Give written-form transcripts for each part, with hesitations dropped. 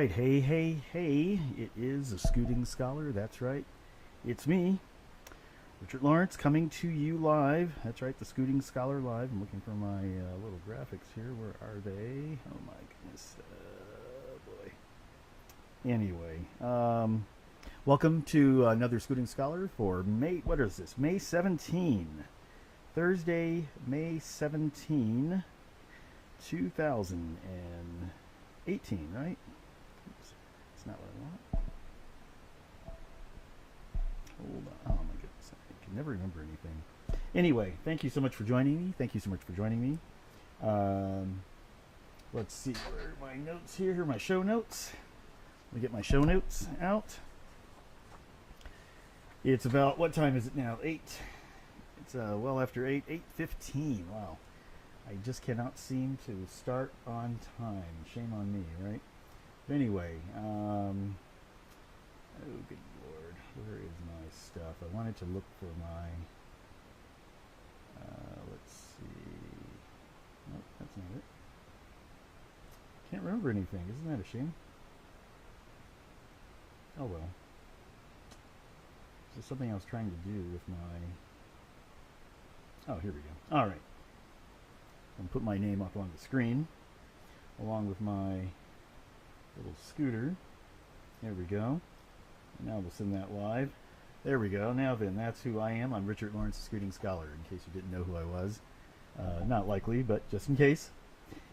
right. Hey, hey, hey. It is a Scooting Scholar. That's right. It's me, Richard Lawrence, coming to you live. That's right, the Scooting Scholar live. I'm looking for my little graphics here. Where are they? Oh, my goodness. Boy. Anyway, welcome to another Scooting Scholar for May. What is this? May 17. Thursday, May 17, 2018, right? Oops. That's not what I want. Hold on. Oh my goodness. I can never remember anything. Anyway, thank you so much for joining me. Thank you so much for joining me. Let's see. Where are my notes here? Here are my show notes. Let me get my show notes out. It's about, what time is it now? 8. It's well after 8. 8:15. Wow. I just cannot seem to start on time. Shame on me, right? But anyway, oh good lord, where is my stuff? I wanted to look for my, let's see, nope, that's not it. Can't remember anything, isn't that a shame? Oh well. This is something I was trying to do with my, oh here we go, alright. I'm put my name up on the screen, along with my little scooter. There we go. Now we'll send that live. There we go. Now then, that's who I am. I'm Richard Lawrence, the Scooting Scholar, in case you didn't know who I was. Not likely, but just in case.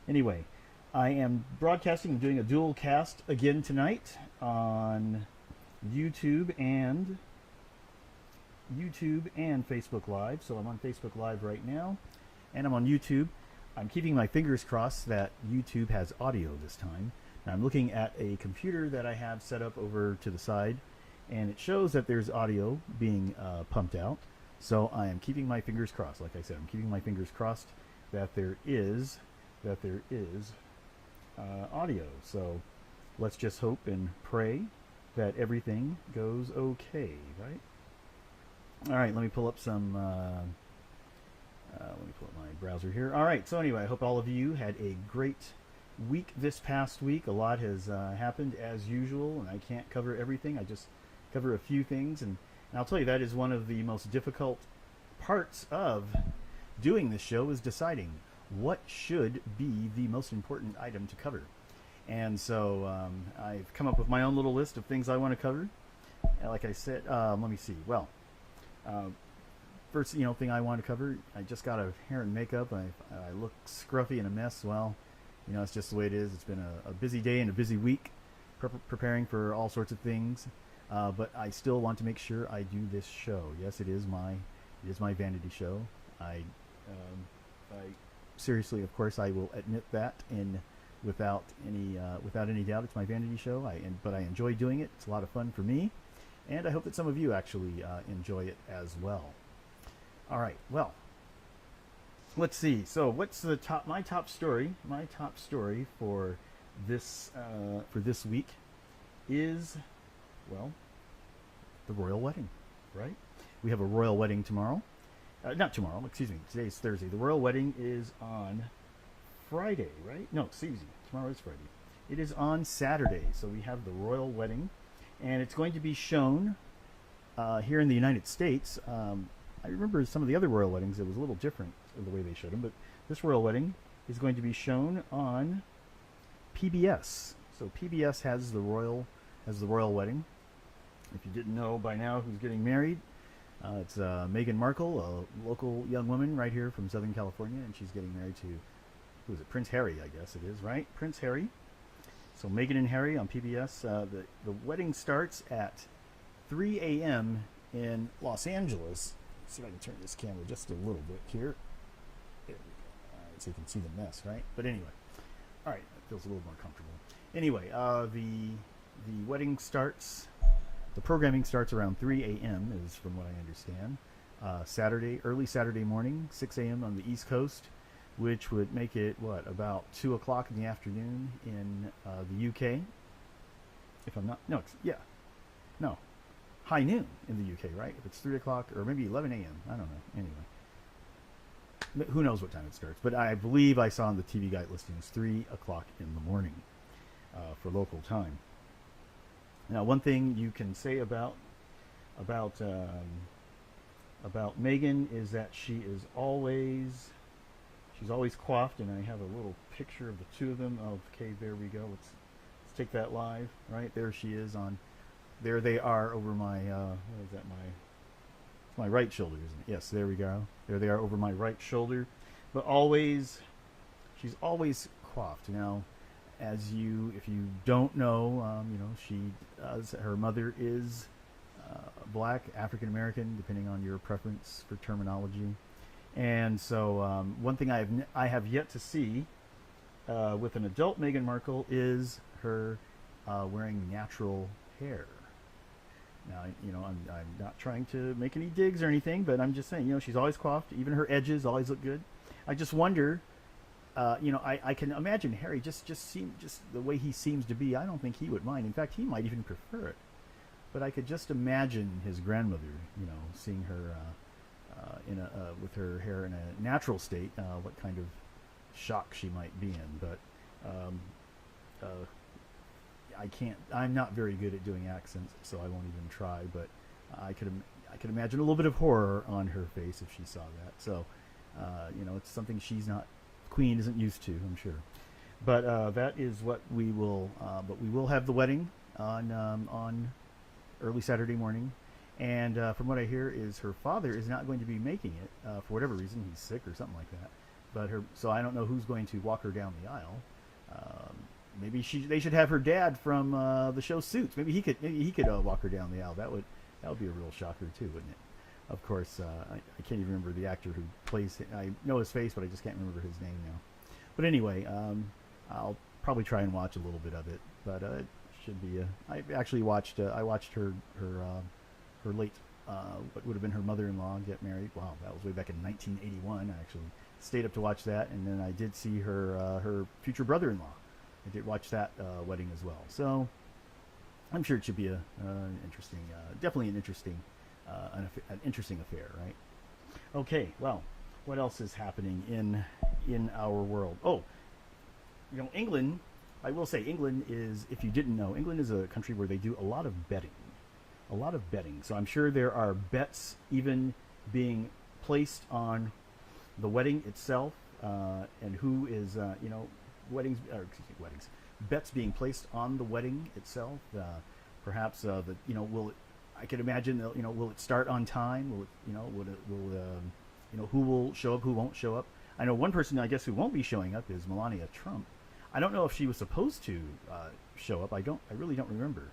Anyway, I am broadcasting and doing a dual cast again tonight on YouTube and Facebook Live. So I'm on Facebook Live right now, and I'm on YouTube. I'm keeping my fingers crossed that YouTube has audio this time. Now I'm looking at a computer that I have set up over to the side, and it shows that there's audio being pumped out. So I am keeping my fingers crossed. Like I said, I'm keeping my fingers crossed that there is audio. So let's just hope and pray that everything goes okay, right? All right, let me pull up some. Let me pull up my browser here. All right, so anyway, I hope all of you had a great week this past week. A lot has happened as usual, and I can't cover everything. I just cover a few things, and I'll tell you that is one of the most difficult parts of doing this show, is deciding what should be the most important item to cover. And so I've come up with my own little list of things I want to cover. And like I said, let me see. Well, first, thing I want to cover, I just got out of hair and makeup. I look scruffy and a mess. Well, it's just the way it is. It's been a busy day and a busy week preparing for all sorts of things. But I still want to make sure I do this show. Yes, it is my vanity show. I seriously, of course, I will admit that without any doubt, it's my vanity show. But I enjoy doing it. It's a lot of fun for me, and I hope that some of you actually enjoy it as well. All right, well, let's see. So what's my top story? My top story for this week is, well, the royal wedding, right? We have a royal wedding tomorrow. Not tomorrow, excuse me. Today's Thursday. The royal wedding is on Friday, right? No, excuse me. Tomorrow is Friday. It is on Saturday. So we have the royal wedding, and it's going to be shown here in the United States. I remember some of the other royal weddings, it was a little different in the way they showed them, but this royal wedding is going to be shown on PBS. So PBS has the royal wedding. If you didn't know by now who's getting married, it's Meghan Markle, a local young woman right here from Southern California, and she's getting married to, who is it? Prince Harry, I guess it is, right? Prince Harry. So Meghan and Harry on PBS. The wedding starts at 3 a.m. in Los Angeles. Let's see if I can turn this camera just a little bit here. There we go. All right, so you can see the mess, right? But anyway, all right, that feels a little more comfortable. Anyway, the wedding starts. The programming starts around 3 a.m. is from what I understand. Early Saturday morning, 6 a.m. on the East Coast, which would make it about 2 o'clock in the afternoon in the UK. If I'm not, high noon in the UK, right? If it's 3 o'clock or maybe 11 a.m. I don't know. Anyway, who knows what time it starts? But I believe I saw on the TV guide listings 3 o'clock in the morning. for local time. Now, one thing you can say about Megan is that she's always coiffed, and I have a little picture of the two of them. Okay, there we go. Let's take that live. Right there, she is on. There they are over my. What is that? My right shoulder, isn't it? Yes, there we go. There they are over my right shoulder. But she's always coiffed. Now, if you don't know, her mother is black, African American, depending on your preference for terminology. And so, one thing I have yet to see with an adult Meghan Markle is her wearing natural hair. Now, I'm not trying to make any digs or anything, but I'm just saying, she's always coiffed. Even her edges always look good. I just wonder, I can imagine Harry just the way he seems to be. I don't think he would mind. In fact, he might even prefer it. But I could just imagine his grandmother, seeing her with her hair in a natural state, what kind of shock she might be in. But I'm not very good at doing accents, so I won't even try. But I could imagine a little bit of horror on her face if she saw that. So, it's something Queen isn't used to, I'm sure. But that is what we will. But we will have the wedding on early Saturday morning. And from what I hear is her father is not going to be making it for whatever reason. He's sick or something like that. So I don't know who's going to walk her down the aisle. Maybe they should have her dad from the show Suits. Maybe he could walk her down the aisle. That would be a real shocker too, wouldn't it? Of course, I can't even remember the actor who plays it. I know his face, but I just can't remember his name now. But anyway, I'll probably try and watch a little bit of it. But it should be. I actually watched. I watched her late, what would have been her mother-in-law get married. Wow, that was way back in 1981. I actually stayed up to watch that, and then I did see her future brother-in-law. I did watch that wedding as well. So I'm sure it should be definitely an interesting affair, right? Okay, well, what else is happening in our world? Oh, England. I will say England is, if you didn't know, England is a country where they do a lot of betting. So I'm sure there are bets even being placed on the wedding itself, and who is, weddings. Bets being placed on the wedding itself. Perhaps I could imagine, will it start on time? Who will show up? Who won't show up? I know one person, I guess, who won't be showing up is Melania Trump. I don't know if she was supposed to show up. I really don't remember.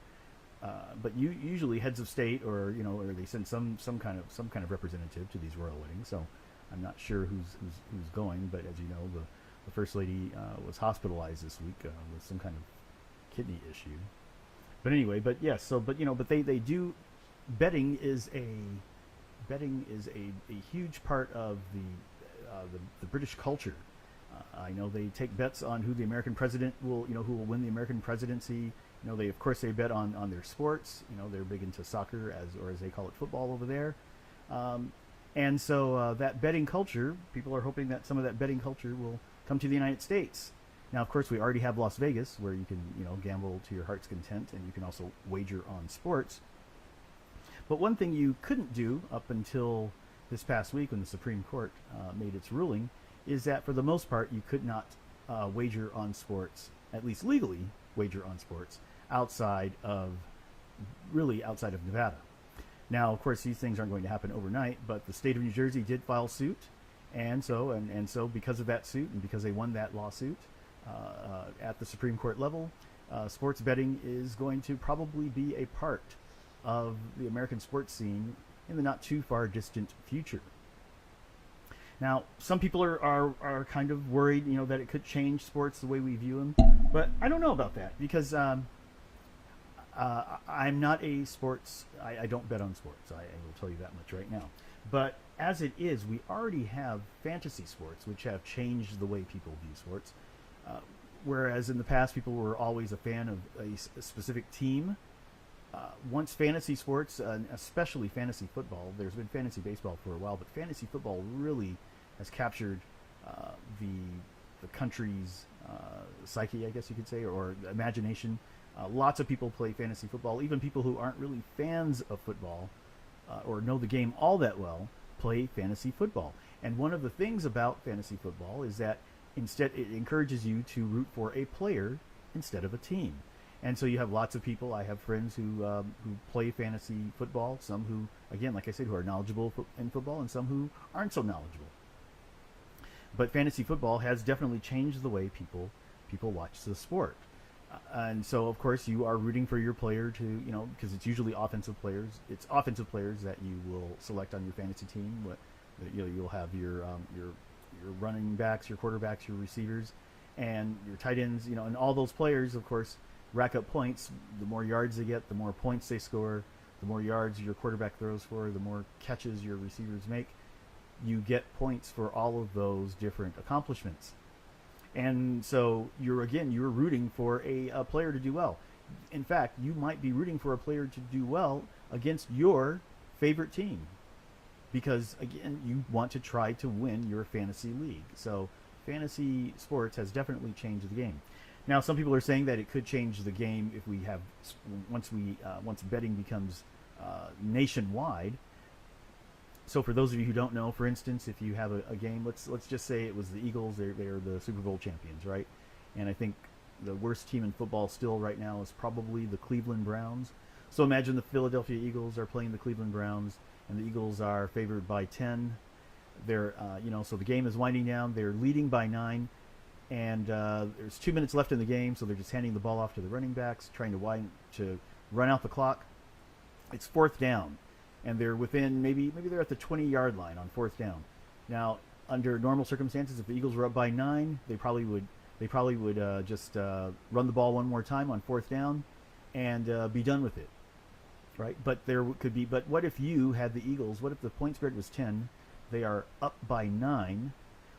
But usually heads of state, or they send some kind of representative to these royal weddings. So I'm not sure who's going. But as you know, the first lady was hospitalized this week with some kind of kidney issue. But anyway, but they do. Betting is a huge part of the British culture. I know they take bets on who the American president who will win the American presidency. They bet on their sports. They're big into soccer, as they call it, football over there. And so that betting culture, people are hoping that some of that betting culture will come to the United States. Now, of course, we already have Las Vegas, where you can gamble to your heart's content, and you can also wager on sports. But one thing you couldn't do up until this past week, when the Supreme Court made its ruling, is that for the most part you could not wager on sports, at least legally wager on sports, outside of Nevada. Now, of course, these things aren't going to happen overnight, but the state of New Jersey did file suit, and so because of that suit, and because they won that lawsuit at the Supreme Court level, sports betting is going to probably be a part of the American sports scene in the not too far distant future. Now, some people are kind of worried, that it could change sports the way we view them, but I don't know about that, because I'm not a sports. I don't bet on sports. I will tell you that much right now. But as it is, we already have fantasy sports, which have changed the way people view sports. Whereas in the past, people were always a fan of a specific team. Once fantasy sports, especially fantasy football, there's been fantasy baseball for a while, but fantasy football really has captured the country's psyche, I guess you could say, or imagination. Lots of people play fantasy football. Even people who aren't really fans of football or know the game all that well play fantasy football. And one of the things about fantasy football is that instead it encourages you to root for a player instead of a team. And so you have lots of people. I have friends who play fantasy football. Some who, again, like I said, who are knowledgeable in football, and some who aren't so knowledgeable. But fantasy football has definitely changed the way people watch the sport. And so, of course, you are rooting for your player to, because it's usually offensive players. It's offensive players that you will select on your fantasy team. You'll have your running backs, your quarterbacks, your receivers, and your tight ends. And all those players, of course, rack up points. The more yards they get, the more points they score. The more yards your quarterback throws for, the more catches your receivers make. You get points for all of those different accomplishments. And so you're rooting for a player to do well. In fact, you might be rooting for a player to do well against your favorite team, because again, you want to try to win your fantasy league. So fantasy sports has definitely changed the game. Now, some people are saying that it could change the game if we have once betting becomes nationwide. So for those of you who don't know, for instance, if you have a game, let's just say it was the Eagles. They're the Super Bowl champions, right? And I think the worst team in football still right now is probably the Cleveland Browns. So imagine the Philadelphia Eagles are playing the Cleveland Browns, and the Eagles are favored by 10. They're so the game is winding down. They're leading by 9, and there's 2 minutes left in the game. So they're just handing the ball off to the running backs, trying to run out the clock. It's 4th down. And they're within maybe they're at the 20-yard line on 4th down. Now, under normal circumstances, if the Eagles were up by 9, they probably would just run the ball one more time on 4th down and be done with it, right? But there could be. But what if you had the Eagles? What if the point spread was 10? They are up by 9.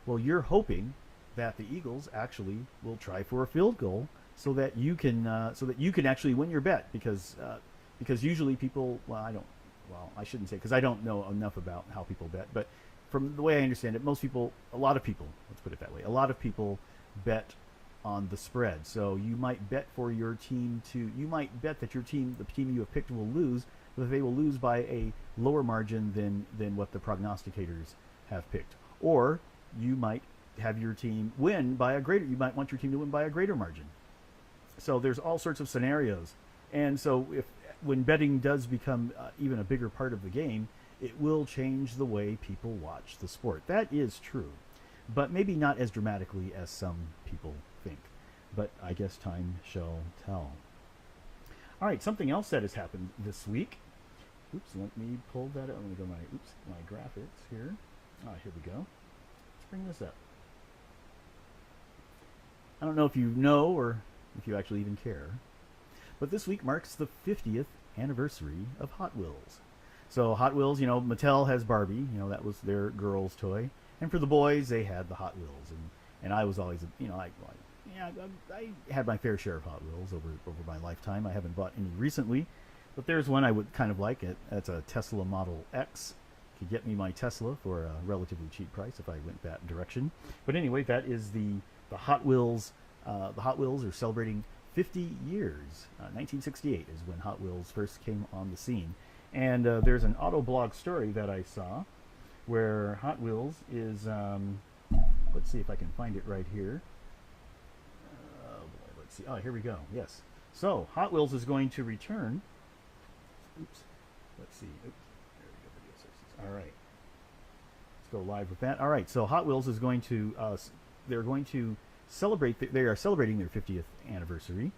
Well, you're hoping that the Eagles actually will try for a field goal so that you can actually win your bet, because usually people I shouldn't say, because I don't know enough about how people bet, but from the way I understand it, a lot of people, let's put it that way, a lot of people bet on the spread. So you might bet for your team you might bet that the team you have picked will lose, but they will lose by a lower margin than what the prognosticators have picked. Or you might have your team you might want your team to win by a greater margin. So there's all sorts of scenarios. And so when betting does become even a bigger part of the game, it will change the way people watch the sport. That is true, but maybe not as dramatically as some people think. But I guess time shall tell. All right, something else that has happened this week. Oops, let me pull that up. Let me go my graphics here. Here we go. Let's bring this up. I don't know if you know or if you actually even care, but this week marks the 50th anniversary of Hot Wheels. So Hot Wheels, Mattel has Barbie, that was their girls' toy, and for the boys, they had the Hot Wheels, and I was always, I had my fair share of Hot Wheels over my lifetime. I haven't bought any recently, but there's one I would kind of like. That's a Tesla Model X. Could get me my Tesla for a relatively cheap price if I went that direction. But anyway, that is the Hot Wheels. The Hot Wheels are celebrating 50 years. 1968 is when Hot Wheels first came on the scene. And there's an Autoblog story that I saw where Hot Wheels is, let's see if I can find it right here. Let's see. Here we go. Yes. So Hot Wheels is going to return. Oops. Let's see. Oops. There we go. Video sources. All right. Let's go live with that. All right. So Hot Wheels is going to, they are celebrating their 50th anniversary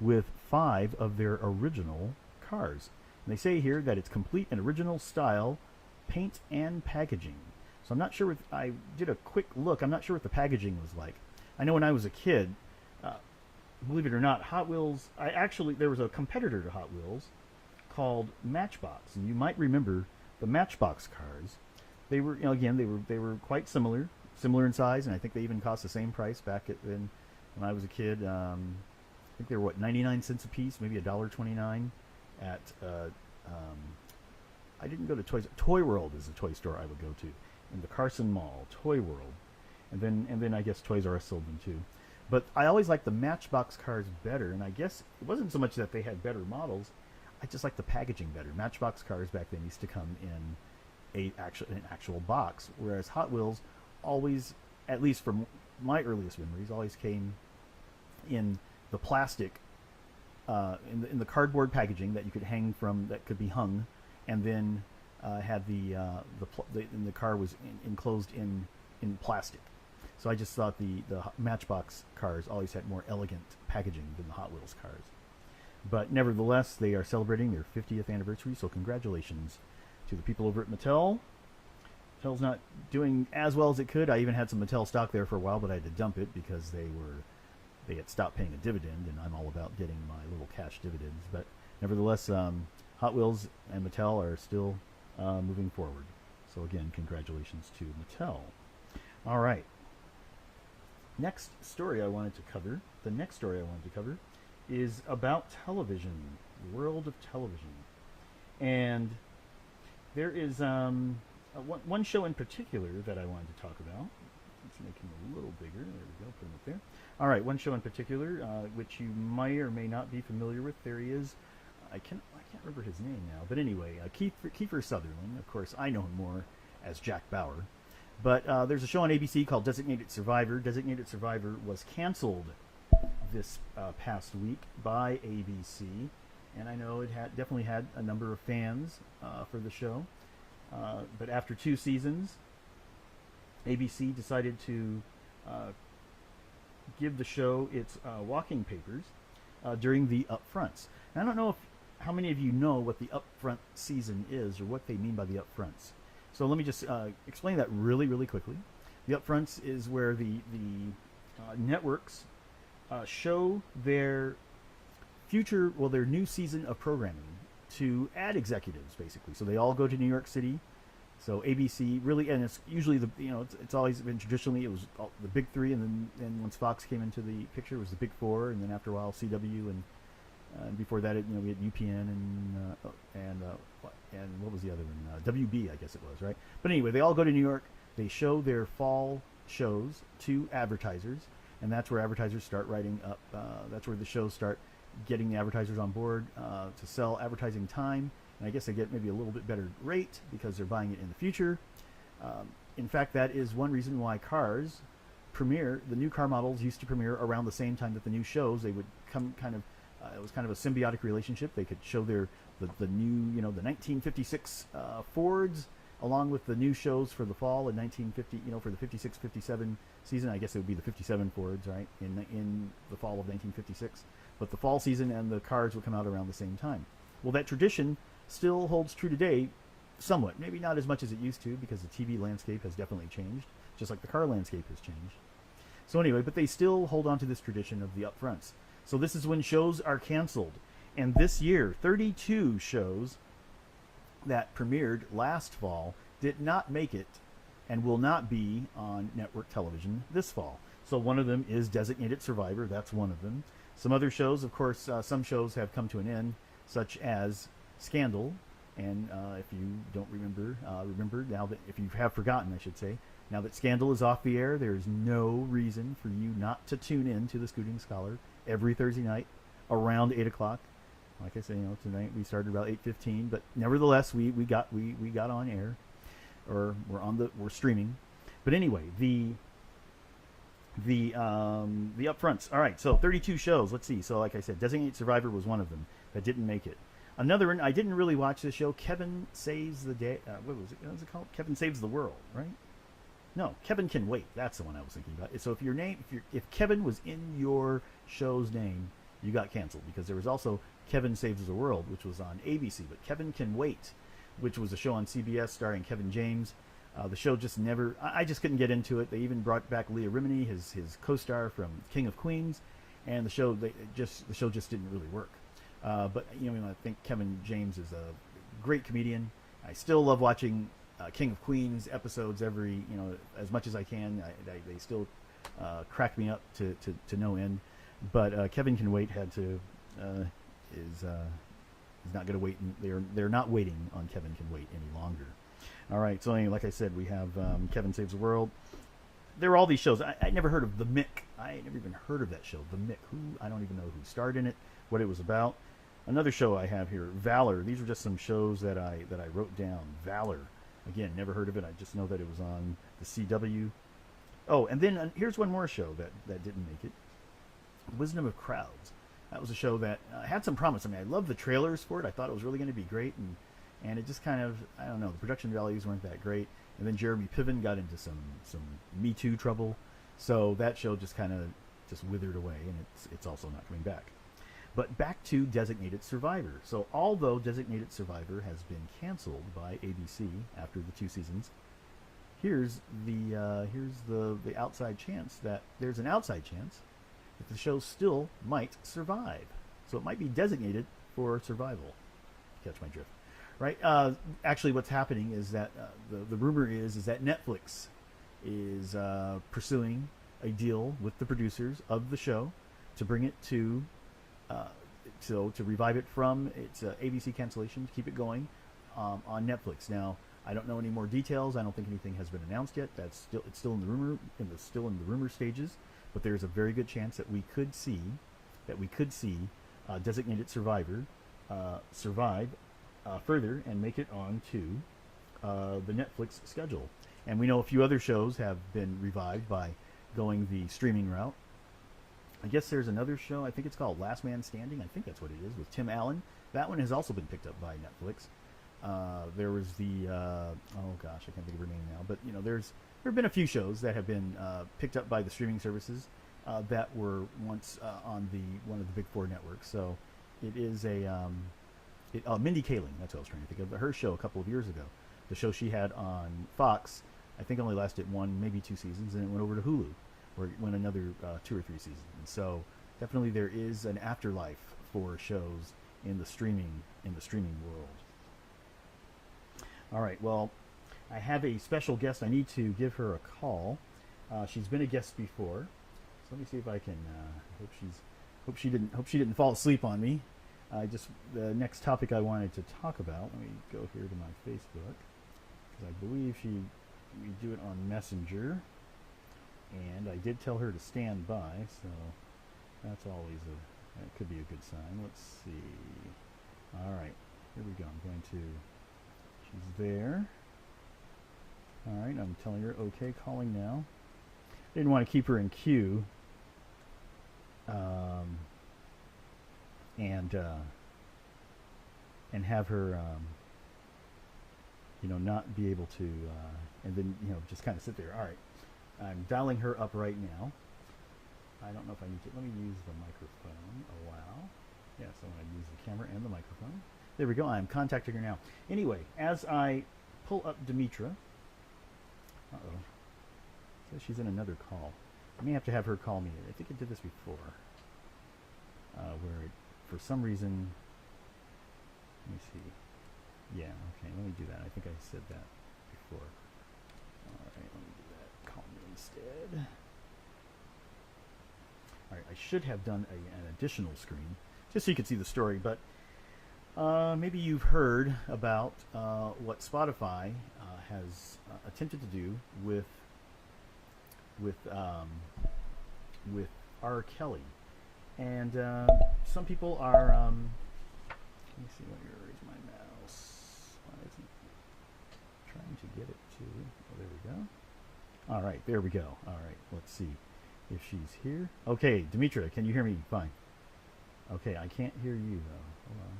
with 5 of their original cars. And they say here that it's complete and original style, paint and packaging. So I'm not sure I did a quick look. I'm not sure what the packaging was like. I know when I was a kid, believe it or not, Hot Wheels, there was a competitor to Hot Wheels called Matchbox. And you might remember the Matchbox cars. They were, they were quite similar in size, and I think they even cost the same price back when I was a kid. I think they were 99 cents a piece, maybe $1.29 at I didn't go to Toy World is a toy store I would go to in the Carson Mall, Toy World, and then I guess Toys R Us sold them too. But I always liked the Matchbox cars better, and I guess it wasn't so much that they had better models. I just liked the packaging better. Matchbox cars back then used to come in an actual box, whereas Hot Wheels always, at least from my earliest memories, always came in the plastic, in the cardboard packaging that you could hang from, that could be hung, and then had the car was enclosed in plastic. So I just thought the Matchbox cars always had more elegant packaging than the Hot Wheels cars. But nevertheless, they are celebrating their 50th anniversary, so congratulations to the people over at Mattel. Mattel's not doing as well as it could. I even had some Mattel stock there for a while, but I had to dump it because they had stopped paying a dividend, and I'm all about getting my little cash dividends. But nevertheless, Hot Wheels and Mattel are still moving forward. So again, congratulations to Mattel. All right. Next story I wanted to cover, the next story I wanted to cover, is about television, the world of television. And there is one show in particular that I wanted to talk about. Let's make him a little bigger. There we go, put him up there. All right, one show in particular, which you may or may not be familiar with. There he is. I can't remember his name now, but anyway, Kiefer Sutherland. Of course, I know him more as Jack Bauer. But there's a show on ABC called Designated Survivor. Designated Survivor was canceled this past week by ABC, and I know it definitely had a number of fans for the show. But after 2 seasons, ABC decided to give the show its walking papers during the upfronts. And I don't know how many of you know what the upfront season is, or what they mean by the upfronts. So let me just explain that really, really quickly. The upfronts is where the networks show their their new season of programming to ad executives, basically. So they all go to New York City. So ABC really, and it's usually it's always been traditionally, it was the big 3, and then once Fox came into the picture, it was the big 4, and then after a while CW, and before that, we had UPN and what was the other one? WB, I guess it was, right? But anyway, they all go to New York. They show their fall shows to advertisers, and that's where advertisers start writing up. That's where the shows start getting the advertisers on board to sell advertising time. And I guess they get maybe a little bit better rate because they're buying it in the future. In fact, that is one reason why cars premiere. The new car models used to premiere around the same time that the new shows. They would come it was kind of a symbiotic relationship. They could show the new, the 1956 Fords along with the new shows for the fall in 1950, for the 56, 57 season. I guess it would be the 57 Fords, right, in the fall of 1956. But the fall season and the cars would come out around the same time. Well, that tradition still holds true today, somewhat. Maybe not as much as it used to, because the TV landscape has definitely changed, just like the car landscape has changed. So anyway, but they still hold on to this tradition of the upfronts. So this is when shows are canceled. And this year, 32 shows that premiered last fall did not make it and will not be on network television this fall. So one of them is Designated Survivor. That's one of them. Some other shows, of course, some shows have come to an end, such as Scandal. And if you don't remember now that, if you have forgotten, I should say, now that Scandal is off the air, there is no reason for you not to tune in to the Scooting Scholar every Thursday night around 8 o'clock. Like I say, tonight we started about 8:15, but nevertheless, we got on air, or we're streaming. But anyway, the upfronts. All right, so 32 shows. Let's see. So like I said, Designated Survivor was one of them that didn't make it. Another one, I didn't really watch this show. Kevin Saves the Day. What was it called? Kevin Saves the World, right? No, Kevin Can Wait. That's the one I was thinking about. So if Kevin was in your show's name, you got canceled, because there was also Kevin Saves the World, which was on ABC. But Kevin Can Wait, which was a show on CBS starring Kevin James, the show just never. I just couldn't get into it. They even brought back Leah Remini, his co-star from King of Queens, and the show just didn't really work. But I think Kevin James is a great comedian. I still love watching King of Queens episodes as much as I can. They still crack me up to no end. But Kevin Can Wait is not going to wait. They're not waiting on Kevin Can Wait any longer. All right. So anyway, like I said, we have Kevin Saves the World. There are all these shows. I never heard of The Mick I had never even heard of that show. The Mick. I don't even know who starred in it, what it was about. Another show I have here, Valor. These are just some shows that I wrote down. Valor. Again, never heard of it. I just know that it was on the CW. Oh, and then here's one more show that didn't make it. Wisdom of Crowds. That was a show that had some promise. I mean, I loved the trailers for it. I thought it was really going to be great, and it just kind of, I don't know, the production values weren't that great. And then Jeremy Piven got into some Me Too trouble, so that show just kind of just withered away, and it's also not coming back. But back to Designated Survivor. So although Designated Survivor has been canceled by ABC after the 2 seasons, here's the outside chance that there's an outside chance that the show still might survive. So it might be designated for survival. Catch my drift, right? Actually, what's happening is that the rumor is that Netflix is pursuing a deal with the producers of the show to bring it to revive it from its ABC cancellation, to keep it going on Netflix. Now, I don't know any more details. I don't think anything has been announced yet. It's still in the rumor stages. But there's a very good chance that we could see Designated Survivor survive further and make it onto the Netflix schedule. And we know a few other shows have been revived by going the streaming route. I guess there's another show, I think it's called Last Man Standing, I think that's what it is, with Tim Allen. That one has also been picked up by Netflix. There was the, oh gosh, I can't think of her name now, but there have been a few shows that have been picked up by the streaming services that were once on one of the big 4 networks. So it is Mindy Kaling, that's what I was trying to think of, her show a couple of years ago. The show she had on Fox, I think only lasted 1, maybe 2 seasons, and it went over to Hulu, where it went another 2 or 3 seasons. And so definitely there is an afterlife for shows in the streaming world. All right, well, I have a special guest. I need to give her a call. She's been a guest before, so let me see if I can. Hope she didn't fall asleep on me. The next topic I wanted to talk about. Let me go here to my Facebook, because I believe we do it on Messenger, and I did tell her to stand by, so that's always that could be a good sign. Let's see. All right, here we go. I'm going to. She's there. All right, I'm telling her, okay, calling now. Didn't want to keep her in queue. And have her, not be able to, and then, just kind of sit there. All right, I'm dialing her up right now. I don't know if I need to, let me use the microphone. Allow. Yes, I want to use the camera and the microphone. There we go. I'm contacting her now. Anyway, as I pull up Demetra, uh-oh, says she's in another call. I may have to have her call me. I think I did this before, where for some reason, let me see. Yeah, okay, let me do that. I think I said that before. All right, let me do that. Call me instead. All right, I should have done an additional screen, just so you could see the story, but maybe you've heard about what Spotify has attempted to do with R. Kelly, and some people are. Let me see. Where is my mouse? Why isn't it trying to get it to? Oh, there we go. All right, there we go. All right, let's see if she's here. Okay, Demetra, can you hear me? Fine. Okay, I can't hear you though. Hold on.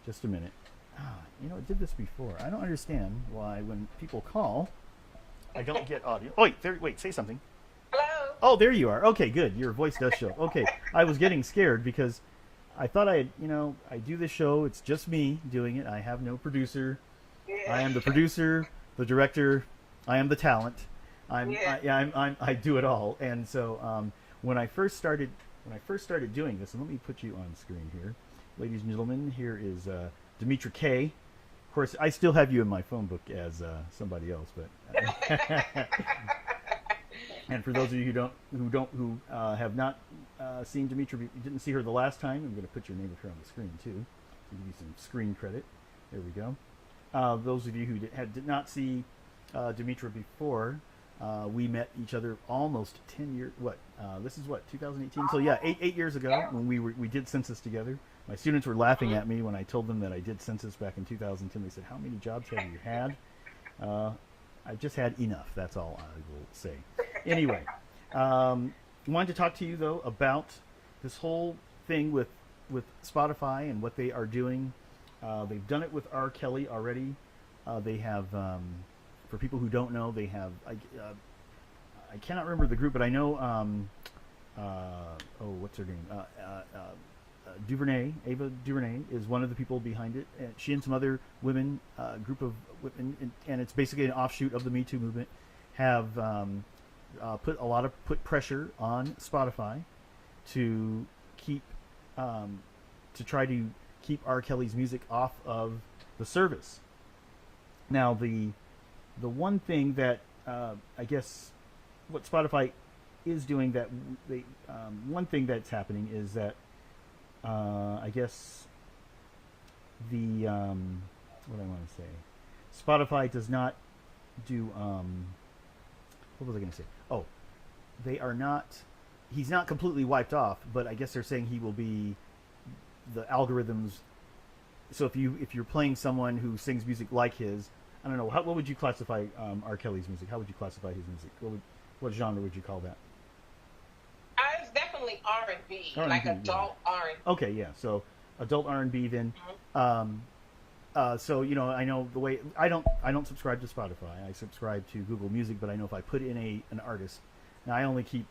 Just a minute. I did this before. I don't understand why when people call, I don't get audio. Oh, wait, say something. Hello? Oh, there you are. Okay, good. Your voice does show. Okay, I was getting scared because I thought I do this show. It's just me doing it. I have no producer. Yeah. I am the producer, the director. I am the talent. I do it all. And so when I first started doing this, and let me put you on screen here. Ladies and gentlemen, here is Demetra K. Of course, I still have you in my phone book as somebody else, but and for those of you who have not seen Demetra, you didn't see her the last time. I'm going to put your name of her on the screen too, to give you some screen credit. There we go. Those of you who did not see Demetra before, We met each other almost 10 years. This is what 2018. So yeah, eight years ago when we did census together. My students were laughing at me when I told them that I did census back in 2010. They said, "How many jobs have you had?" I've just had enough. That's all I will say. Anyway, wanted to talk to you though about this whole thing with Spotify and what they are doing. They've done it with R. Kelly already. They have, for people who don't know, they have. I cannot remember the group, but I know. What's her name? DuVernay, Ava DuVernay, is one of the people behind it. And she and some other women, group of women, and it's basically an offshoot of the Me Too movement, have put pressure on Spotify to keep to try to keep R. Kelly's music off of the service. Now, the one thing that I guess what Spotify is doing that they one thing that's happening is that I guess the what I want to say, Spotify does not do what was I going to say? Oh, they are not. He's not completely wiped off, but I guess they're saying he will be the algorithms. So if you're playing someone who sings music like his, I don't know, what would you classify R. Kelly's music? How would you classify his music? What genre would you call that? It's definitely R&B, like adult R&B. Okay, yeah. So adult R&B then. So I know the way I don't subscribe to Spotify. I subscribe to Google Music, but I know if I put in an artist, now I only keep,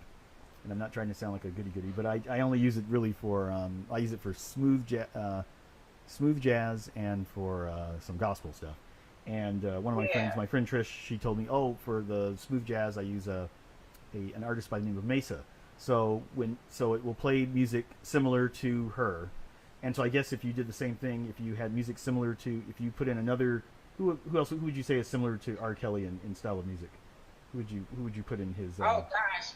and I'm not trying to sound like a goody-goody, but I only use it really for I use it for smooth jazz and for some gospel stuff. And one of my friends, my friend Trish, she told me, for the smooth jazz, I use an artist by the name of Mesa. So it will play music similar to her. And so I guess if you did the same thing, if you had music similar to, if you put in another, who would you say is similar to R. Kelly in style of music? Who would you put in his? Oh gosh,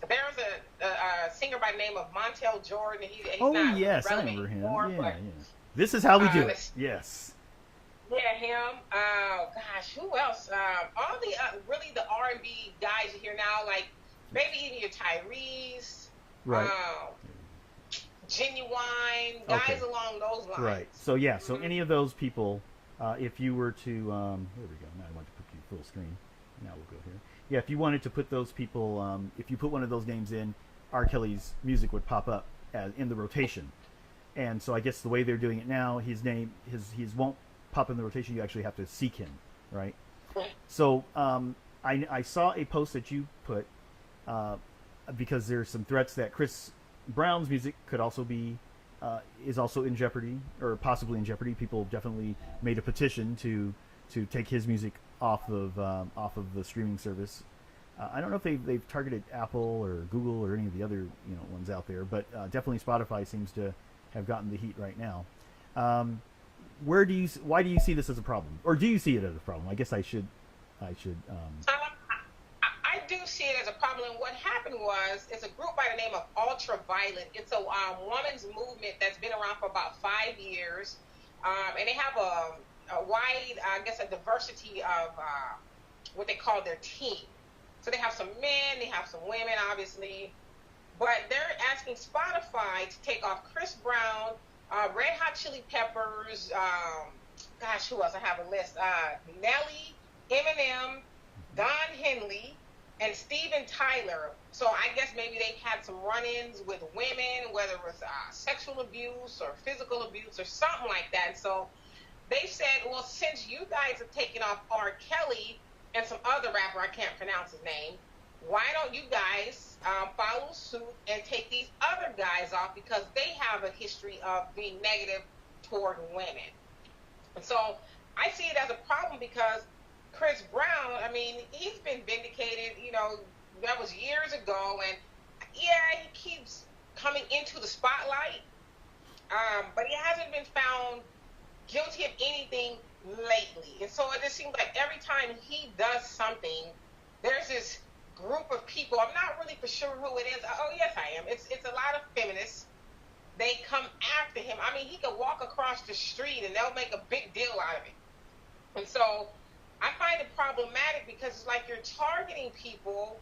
there's a singer by the name of Montel Jordan. He's not yes, I relevant remember him. anymore, Yeah. This is how we do it. Yes. Yeah, him. Gosh, who else? All the really the R&B guys you hear now, like maybe even your Tyrese, right? Genuine, guys along those lines. Right. So so any of those people, if you were to, here we go. Now I want to put you full screen. Now we'll go here. Yeah, if you wanted to put those people, if you put one of those names in, R. Kelly's music would pop up in the rotation. And so I guess the way they're doing it now, his won't pop in the rotation. You actually have to seek him, right? So I saw a post that you put because there's some threats that Chris Brown's music could also be is also in jeopardy, or possibly in jeopardy. People definitely made a petition to take his music off of the streaming service. I don't know if they've targeted Apple or Google or any of the other ones out there, but definitely Spotify seems to have gotten the heat right now. Why do you see this as a problem, or do you see it as a problem? I guess I should. I do see it as a problem. And what happened was, it's a group by the name of Ultraviolet. It's a women's movement that's been around for about 5 years, and they have a wide, I guess, a diversity of what they call their team. So they have some men, they have some women, obviously, but they're asking Spotify to take off Chris Brown, Red Hot Chili Peppers, who else? I have a list. Nelly, Eminem, Don Henley, and Steven Tyler. So I guess maybe they've had some run-ins with women, whether it was sexual abuse or physical abuse or something like that. So they said, well, since you guys have taken off R. Kelly and some other rapper, I can't pronounce his name, why don't you guys follow suit and take these other guys off, because they have a history of being negative toward women. And so I see it as a problem because Chris Brown, I mean, he's been vindicated, that was years ago, and yeah, he keeps coming into the spotlight, but he hasn't been found guilty of anything lately. And so it just seems like every time he does something, there's this group of people, I'm not really for sure who it is. Oh, yes, I am. It's a lot of feminists. They come after him. I mean, he could walk across the street and they'll make a big deal out of it. And so I find it problematic because it's like you're targeting people,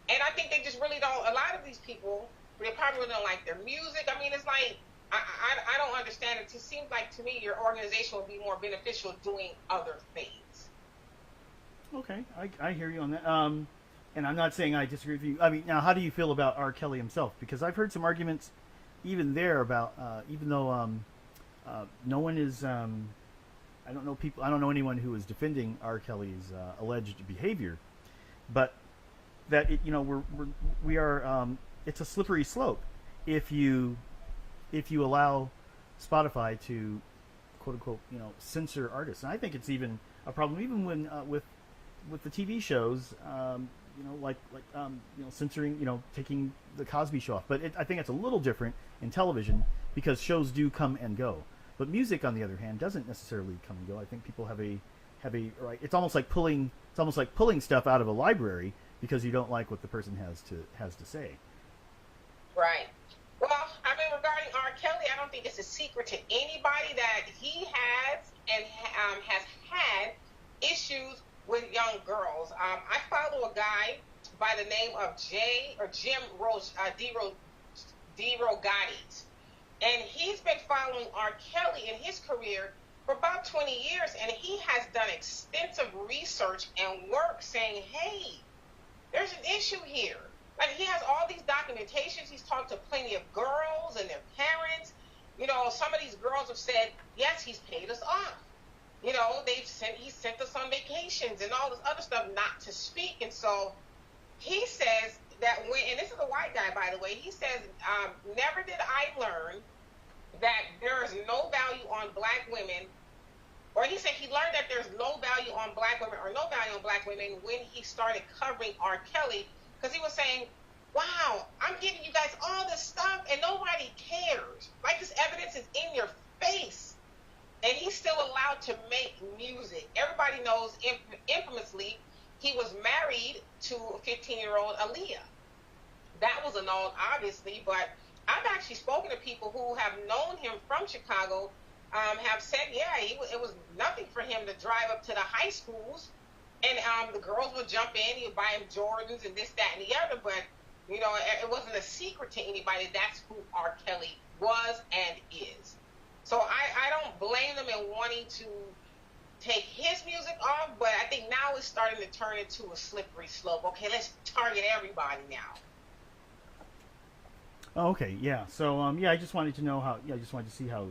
and I think they just really don't. A lot of these people, they probably really don't like their music. I mean, it's like I don't understand it. It seems like to me your organization would be more beneficial doing other things. Okay, I hear you on that. And I'm not saying I disagree with you. I mean, now, how do you feel about R. Kelly himself? Because I've heard some arguments, even there, about even though no one is, I don't know people, I don't know anyone who is defending R. Kelly's alleged behavior, but that it, you know, we are, it's a slippery slope if you allow Spotify to quote unquote, you know, censor artists. And I think it's even a problem even when with the TV shows, you know, you know, censoring, you know, taking the Cosby Show off. But I think it's a little different in television because shows do come and go. But music, on the other hand, doesn't necessarily come and go. I think people have a right. It's almost like pulling stuff out of a library because you don't like what the person has to say. Right. Well, I mean, regarding R. Kelly, I don't think it's a secret to anybody that he has and has had issues with young girls. I follow a guy by the name of Jim DeRogatis, and he's been following R. Kelly in his career for about 20 years, and he has done extensive research and work saying, hey, there's an issue here. Like, he has all these documentations. He's talked to plenty of girls and their parents. You know, some of these girls have said, yes, he's paid us off. You know, he sent us on vacations and all this other stuff not to speak. And so he says that and this is a white guy, by the way, he says, never did I learn that there is no value on black women, or he said he learned that there's no value on black women or no value on black women when he started covering R. Kelly, because he was saying, wow, I'm giving you guys all this stuff and nobody cares. Like, this evidence is in your face. And he's still allowed to make music. Everybody knows, infamously, he was married to a 15-year-old Aaliyah. That was annulled, obviously, but I've actually spoken to people who have known him from Chicago, have said, yeah, it was nothing for him to drive up to the high schools, and the girls would jump in, he would buy him Jordans and this, that, and the other, but, you know, it wasn't a secret to anybody. That's who R. Kelly was and is. So I don't blame them in wanting to take his music off, but I think now it's starting to turn into a slippery slope. Okay, let's target everybody now. Oh, okay, yeah. So yeah, I just wanted to know how. Yeah, I just wanted to see how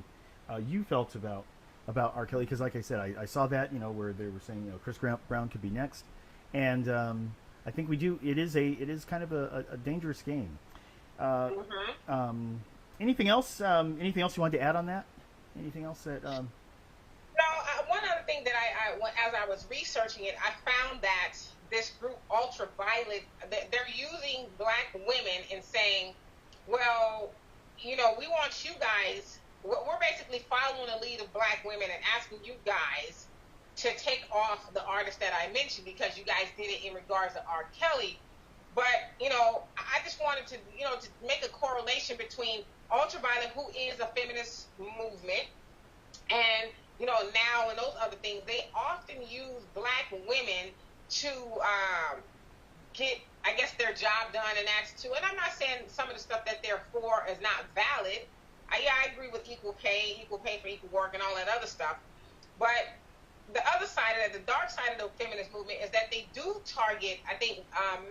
you felt about R. Kelly, because, like I said, I saw that, you know, where they were saying, you know, Chris Brown could be next, and I think we do. It is kind of a dangerous game. Anything else? Anything else you wanted to add on that? Anything else that? No. One other thing that as I was researching it, I found that this group Ultraviolet, they're using black women and saying, well, you know, we want you guys. We're basically following the lead of black women and asking you guys to take off the artist that I mentioned because you guys did it in regards to R. Kelly. But, you know, I just wanted to, you know, to make a correlation between Ultraviolet, who is a feminist movement, and, you know, now and those other things. They often use black women to get, I guess, their job done, and that's too. And I'm not saying some of the stuff that they're for is not valid. I agree with equal pay for equal work, and all that other stuff. But the other side of it, the dark side of the feminist movement, is that they do target, I think,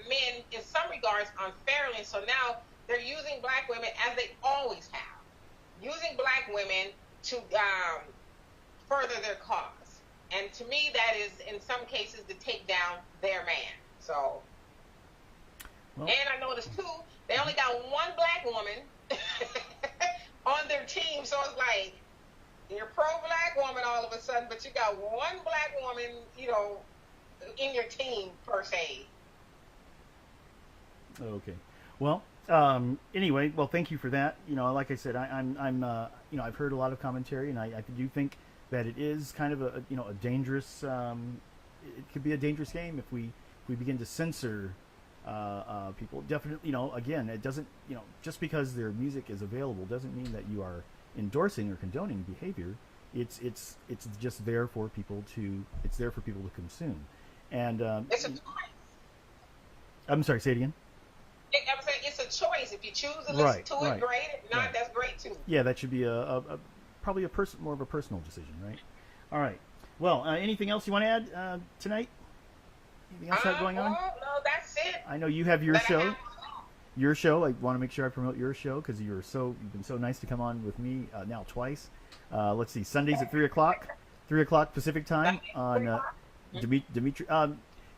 men in some regards unfairly. And so now they're using black women, as they always have, using black women to further their cause. And to me, that is, in some cases, to take down their man. So, well, and I noticed, too, they only got one black woman on their team. So it's like, you're pro-black woman all of a sudden, but you got one black woman, you know, in your team, per se. Okay. Well, anyway, well, thank you for that. You know, like I said, I'm you know, I've heard a lot of commentary, and I do think that it is kind of a you know, a dangerous, it could be a dangerous game if we begin to censor people. Definitely, you know, again, it doesn't, you know, just because their music is available doesn't mean that you are endorsing or condoning behavior. It's just there for people to consume. And It's a choice. I'm sorry, say it again. I'm saying it's a choice. If you choose to listen Right, to it, right, great. If not, right. that's great too. Yeah, that should be probably more of a personal decision, right? All right. Well, anything else you want to add tonight? Anything else going on? Well, no, that's it. I know you have your That I show. have. Your show. I want to make sure I promote your show because you've been so nice to come on with me now twice. Let's see, Sundays at 3 o'clock, 3 o'clock Pacific time on Dimitri.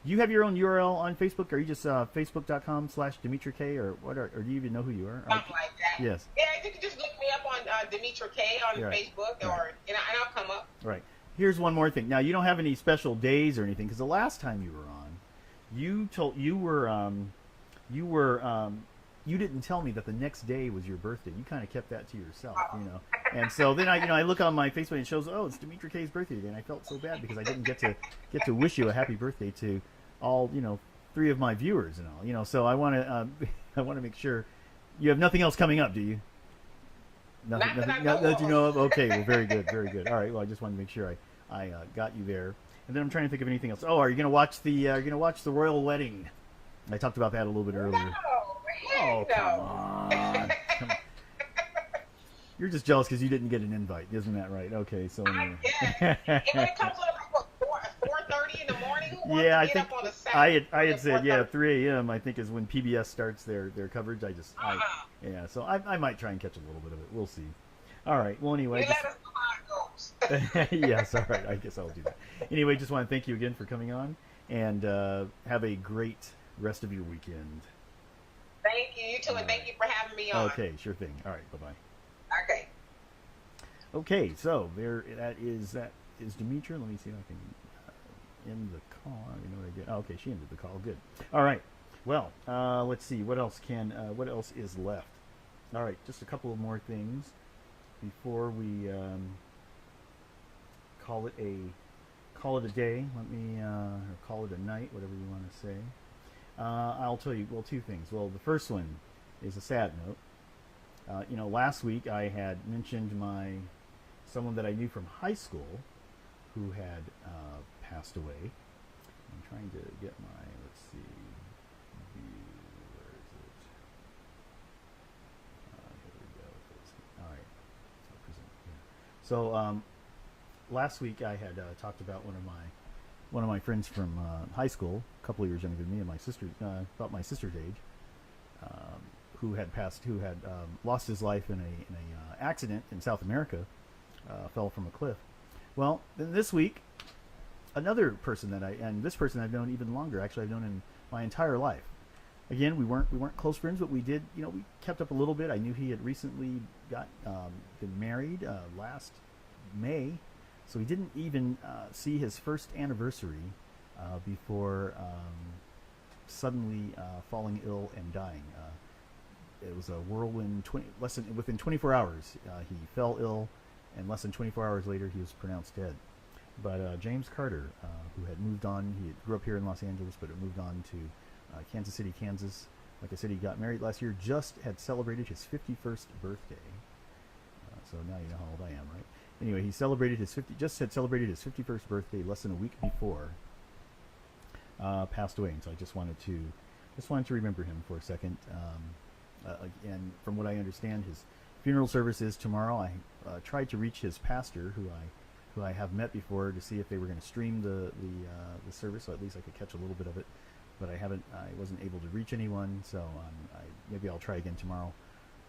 You have your own URL on Facebook, or are you just facebook.com/Dimitri K, or what? Or do you even know who you are? Something like that. Yes. Yeah, you can just look me up on Demetra K on Right. Facebook, Right. and I'll come up. Right. Here's one more thing. Now you don't have any special days or anything because the last time you were on, you didn't tell me that the next day was your birthday. You kind of kept that to yourself, And so then I look on my Facebook and it shows, oh, it's Dimitri K's birthday today, and I felt so bad because I didn't get to wish you a happy birthday to all 3 of my viewers and all. So I want to I want to make sure you have nothing else coming up, do you? Nothing that you know of. Okay, well, very good, very good. All right, well, I just wanted to make sure I got you there. And then I'm trying to think of anything else. Oh, are you gonna watch the royal wedding? I talked about that a little bit earlier. No, Come on. Come on. You're just jealous because you didn't get an invite, isn't that right? Okay, so I guess. And when it comes to like 4:30 in the morning, who wants yeah, to I get think up on a Saturday? I had said 3 a.m. I think is when PBS starts their coverage. So I might try and catch a little bit of it. We'll see. All right. Well, anyway. You let us know how it goes. Yes. All right. I guess I'll do that. Anyway, just want to thank you again for coming on, and have a great rest of your weekend. Thank you. You too, and thank you for having me on. Okay. Sure thing. All right. Bye bye. Okay. Okay. So that is Demetra. Let me see if I can end the call. I don't even know what I did. Oh, okay. She ended the call. Good. All right. Well, let's see. What else is left? All right. Just a couple of more things before we call it a day. Let me or call it a night, whatever you want to say. I'll tell you. Well, 2 things. Well, the first one is a sad note. Last week I had mentioned someone that I knew from high school who had passed away. I'm trying to get let's see, where is it? Here we go. All right. So last week I had talked about one of my friends from high school, a couple of years younger than me, and my sister, about my sister's age, who had lost his life in a accident in South America, fell from a cliff. Well, then this week, another person and this person I've known even longer. Actually, I've known in my entire life. Again, we weren't close friends, but we did, we kept up a little bit. I knew he had recently been married last May, so he didn't even see his first anniversary before suddenly falling ill and dying. It was a whirlwind. Within 24 hours, he fell ill, and less than 24 hours later, he was pronounced dead. But James Carter, who had moved on, he grew up here in Los Angeles, but had moved on to Kansas City, Kansas. Like I said, he got married last year, just had celebrated his 51st birthday. So now you know how old I am, right? Anyway, he just had celebrated his 51st birthday less than a week before. Passed away, and so I just wanted to remember him for a second. And from what I understand, his funeral service is tomorrow. I tried to reach his pastor, who I have met before, to see if they were going to stream the service, so at least I could catch a little bit of it. But I wasn't able to reach anyone, so maybe I'll try again tomorrow.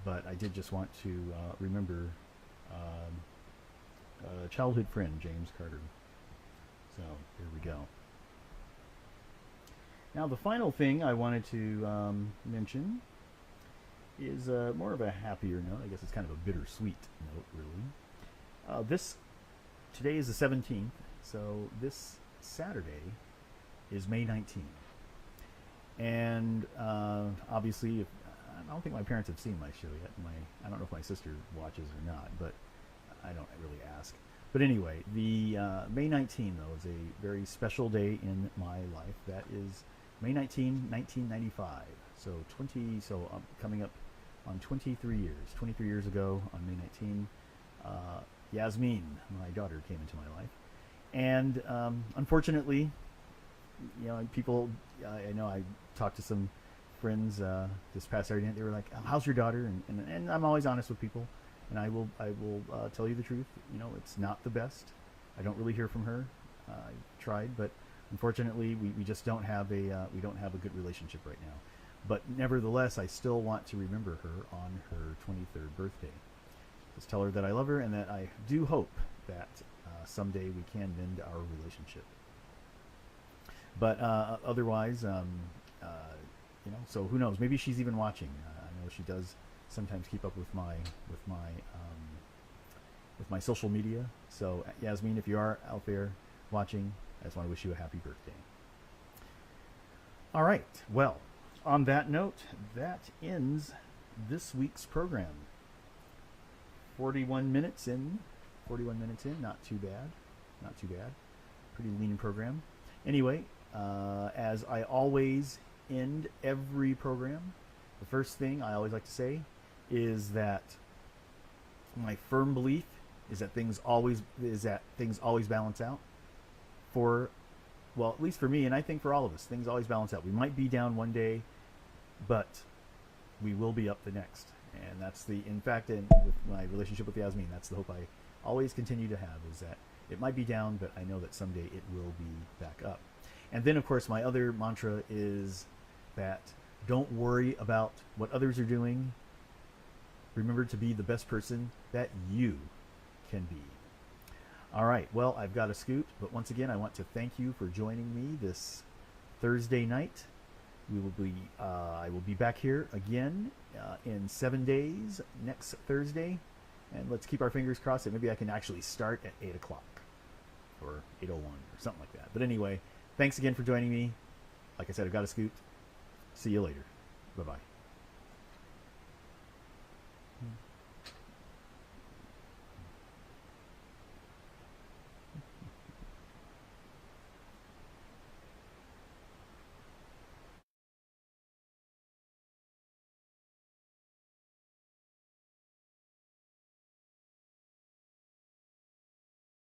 But I did just want to remember a childhood friend, James Carter. So here we go. Now the final thing I wanted to mention is more of a happier note. I guess it's kind of a bittersweet note, really. Today is the 17th, so this Saturday is May 19th. And obviously, I don't think my parents have seen my show yet. I don't know if my sister watches or not, but I don't really ask. But anyway, the May 19, though, is a very special day in my life. That is May 19, 1995. So coming up on 23 years. 23 years ago, on May 19, Yasmine, my daughter, came into my life, and unfortunately, people. I know I talked to some friends this past Saturday night. They were like, "How's your daughter?" And I'm always honest with people, and I will tell you the truth. It's not the best. I don't really hear from her. I tried, but unfortunately, we just don't have a good relationship right now. But nevertheless, I still want to remember her on her 23rd birthday. Just tell her that I love her and that I do hope that someday we can mend our relationship. But otherwise, so who knows? Maybe she's even watching. I know she does sometimes keep up with my social media. So Yasmine, if you are out there watching, I just want to wish you a happy birthday. All right. Well, on that note, that ends this week's program. 41 minutes in. Not too bad. Pretty lean program. Anyway, as I always end every program, the first thing I always like to say is that my firm belief is that things always balance out. At least for me, and I think for all of us, things always balance out. We might be down one day, but we will be up the next. And that's in with my relationship with Yasmine, that's the hope I always continue to have, is that it might be down, but I know that someday it will be back up. And then, of course, my other mantra is that don't worry about what others are doing. Remember to be the best person that you can be. All right, well, I've got to scoot, but once again, I want to thank you for joining me this Thursday night. I will be back here again in 7 days, next Thursday, and let's keep our fingers crossed that maybe I can actually start at 8 o'clock or 8:01 or something like that. But anyway, thanks again for joining me. Like I said, I've got to scoot. See you later. Bye-bye.